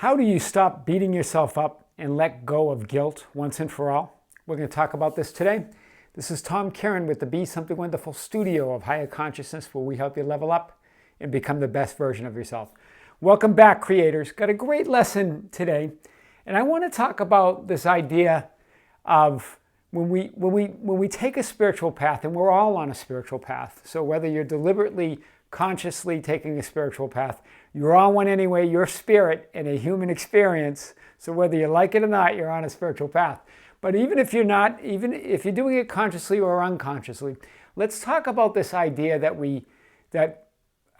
How do you stop beating yourself up and let go of guilt once and for all? We're going to talk about this today. This is Tom Kieran with the Be Something Wonderful studio of higher consciousness, where we help you level up and become the best version of yourself. Welcome back, creators. Got a great lesson today, and I want to talk about this idea of when we take a spiritual path, and we're all on a spiritual path. So whether you're deliberately, consciously taking a spiritual path, you're on one anyway. Your spirit in a human experience. So whether you like it or not, you're on a spiritual path. But even if you're not, even if you're doing it consciously or unconsciously, let's talk about this idea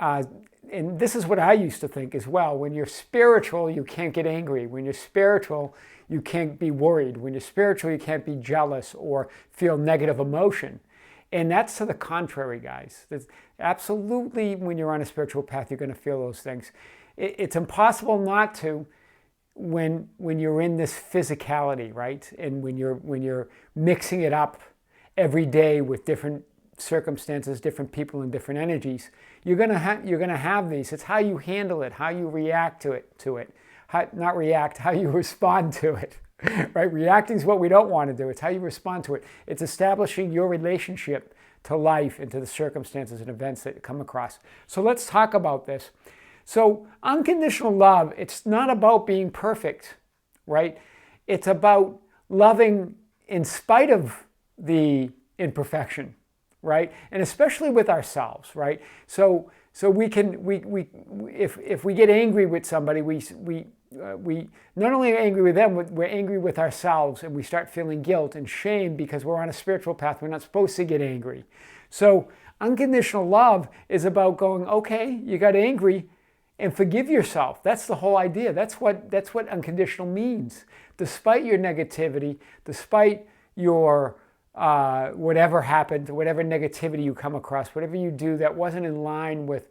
and this is what I used to think as well. When you're spiritual, you can't get angry. When you're spiritual, you can't be worried. When you're spiritual, you can't be jealous or feel negative emotion. And that's to the contrary, guys. Absolutely, when you're on a spiritual path, you're going to feel those things. It's impossible not to when you're in this physicality, right? And when you're mixing it up every day with different circumstances, different people, and different energies, you're gonna have these. It's how you handle it, how you react to it. How you respond to it. Right? Reacting is what we don't want to do. It's how you respond to it. It's establishing your relationship to life and to the circumstances and events that you come across. So let's talk about this. So unconditional love, it's not about being perfect, right? It's about loving in spite of the imperfection, right? And especially with ourselves, right? So we can if we get angry with somebody, we not only are angry with them, we're angry with ourselves, and we start feeling guilt and shame because we're on a spiritual path. We're not supposed to get angry. So unconditional love is about going, okay, you got angry, and forgive yourself. That's the whole idea. That's what unconditional means. Despite your negativity, despite your whatever happened, whatever negativity you come across, whatever you do that wasn't in line with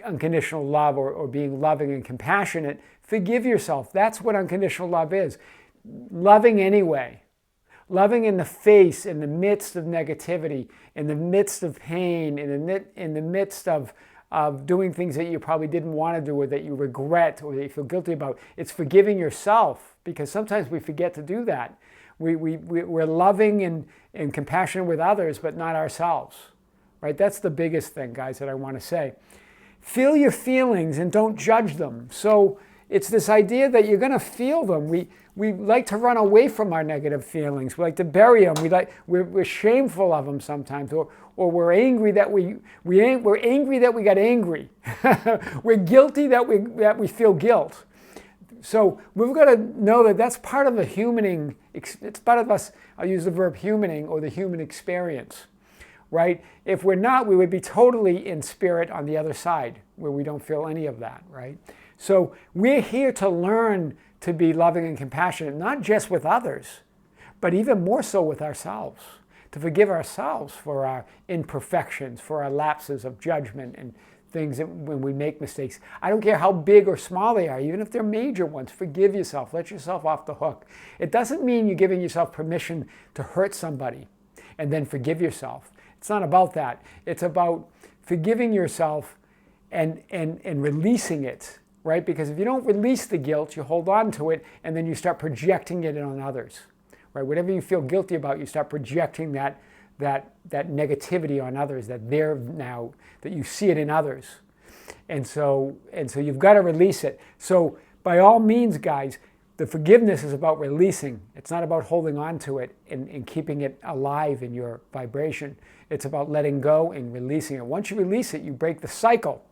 unconditional love or being loving and compassionate, forgive yourself. That's what unconditional love is. Loving anyway. Loving in the face, in the midst of negativity, in the midst of pain, in the midst of doing things that you probably didn't want to do or that you regret or that you feel guilty about. It's forgiving yourself, because sometimes we forget to do that. We're loving and compassionate with others, but not ourselves. Right? That's the biggest thing, guys, that I want to say. Feel your feelings and don't judge them. So it's this idea that you're going to feel them. We like to run away from our negative feelings. We like to bury them. We're shameful of them sometimes, or we're angry that we're angry that we got angry. We're guilty that we feel guilt. So we've got to know that that's part of the humaning. It's part of us. I'll use the verb humaning, or the human experience. Right? If we're not, we would be totally in spirit on the other side, where we don't feel any of that, right? So we're here to learn to be loving and compassionate, not just with others, but even more so with ourselves, to forgive ourselves for our imperfections, for our lapses of judgment and things that when we make mistakes. I don't care how big or small they are, even if they're major ones, forgive yourself, let yourself off the hook. It doesn't mean you're giving yourself permission to hurt somebody and then forgive yourself. It's not about that. It's about forgiving yourself and releasing it, right? Because if you don't release the guilt, you hold on to it, and then you start projecting it on others, right? Whatever you feel guilty about, you start projecting that negativity on others, that you see it in others. And so you've got to release it. So by all means, guys, the forgiveness is about releasing. It's not about holding on to it and keeping it alive in your vibration. It's about letting go and releasing it. Once you release it, you break the cycle.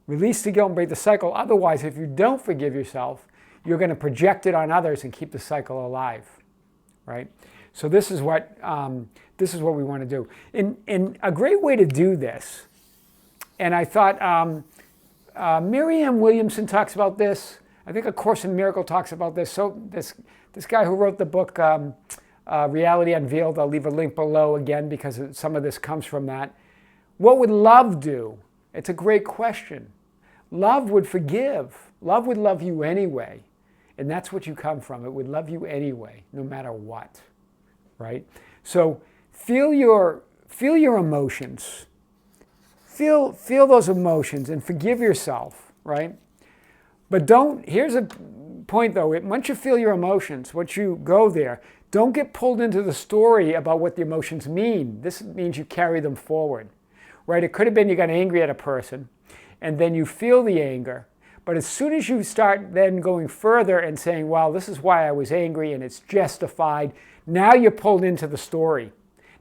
Release the guilt and break the cycle. Otherwise, if you don't forgive yourself, you're going to project it on others and keep the cycle alive, right? So this is what we want to do. And a great way to do this, and I thought Marianne Williamson talks about this. I think A Course in Miracle talks about this. So this guy who wrote the book Reality Unveiled, I'll leave a link below again because some of this comes from that. What would love do? It's a great question. Love would forgive. Love would love you anyway. And that's what you come from. It would love you anyway, no matter what. Right? So feel your emotions. Feel those emotions and forgive yourself, right? But don't, here's a point though, once you feel your emotions, once you go there, don't get pulled into the story about what the emotions mean. This means you carry them forward, right? It could have been you got angry at a person and then you feel the anger. But as soon as you start then going further and saying, well, this is why I was angry and it's justified, now you're pulled into the story.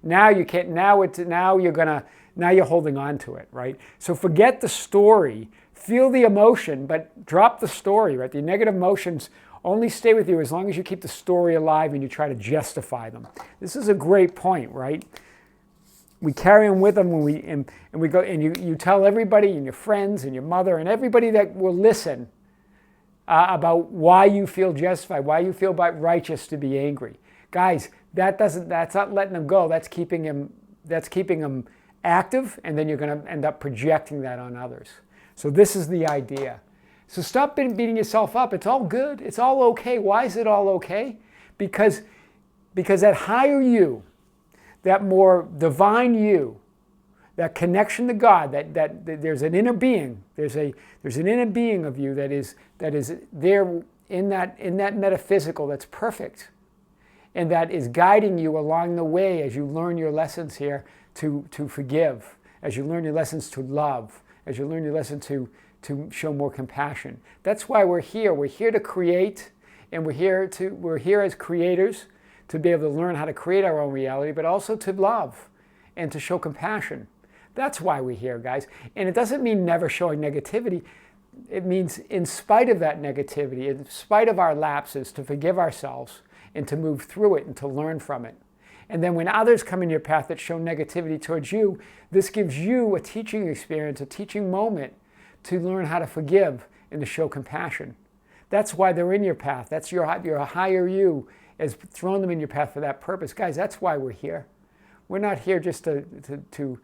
Now you can't, now you're holding on to it, right? So forget the story, feel the emotion, but drop the story, right? The negative emotions only stay with you as long as you keep the story alive and you try to justify them. This is a great point, right? We carry them with them when we go, and you tell everybody and your friends and your mother and everybody that will listen about why you feel justified, why you feel righteous to be angry. Guys, that's not letting them go. That's keeping them active, and then you're going to end up projecting that on others. So this is the idea. So stop beating yourself up. It's all good. It's all okay. Why is it all okay? Because that higher you, that more divine you, that connection to God, that there's an inner being. There's an inner being of you that is there in that metaphysical that's perfect, and that is guiding you along the way as you learn your lessons here to forgive, as you learn your lessons to love, as you learn your lesson to show more compassion. That's why we're here. We're here to create, and we're here as creators to be able to learn how to create our own reality, but also to love and to show compassion. That's why we're here, guys. And it doesn't mean never showing negativity. It means in spite of that negativity, in spite of our lapses, to forgive ourselves and to move through it and to learn from it. And then when others come in your path that show negativity towards you, this gives you a teaching experience, a teaching moment to learn how to forgive and to show compassion. That's why they're in your path. That's your higher you has thrown them in your path for that purpose. Guys, that's why we're here. We're not here just to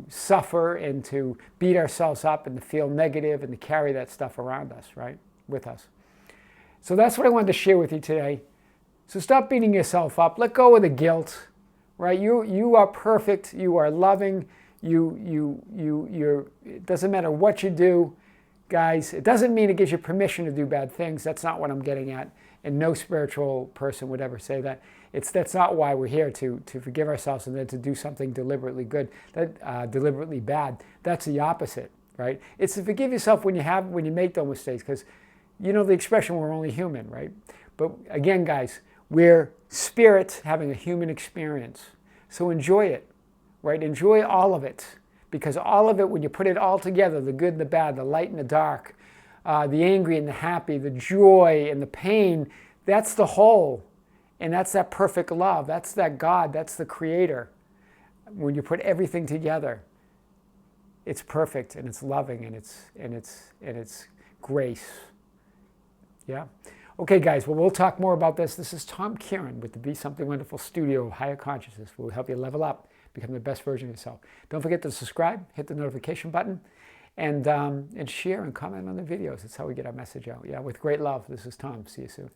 suffer and to beat ourselves up and to feel negative and to carry that stuff around us, right, with us. So that's what I wanted to share with you today. So stop beating yourself up. Let go of the guilt, right? You are perfect. You are loving. It doesn't matter what you do, guys. It doesn't mean it gives you permission to do bad things. That's not what I'm getting at. And no spiritual person would ever say that. That's not why we're here, to forgive ourselves and then to do something deliberately good, deliberately bad. That's the opposite, right? It's to forgive yourself when you make those mistakes, because you know the expression, we're only human, right? But again, guys, we're spirits having a human experience. So enjoy it, right? Enjoy all of it, because all of it, when you put it all together, the good and the bad, the light and the dark, the angry and the happy, the joy and the pain, that's the whole. And that's that perfect love. That's that God. That's the Creator. When you put everything together, it's perfect and it's loving and it's grace. Yeah. Okay, guys. Well, we'll talk more about this. This is Tom Kieran with the Be Something Wonderful Studio of Higher Consciousness. We'll help you level up, become the best version of yourself. Don't forget to subscribe, hit the notification button, and share and comment on the videos. That's how we get our message out. Yeah. With great love. This is Tom. See you soon.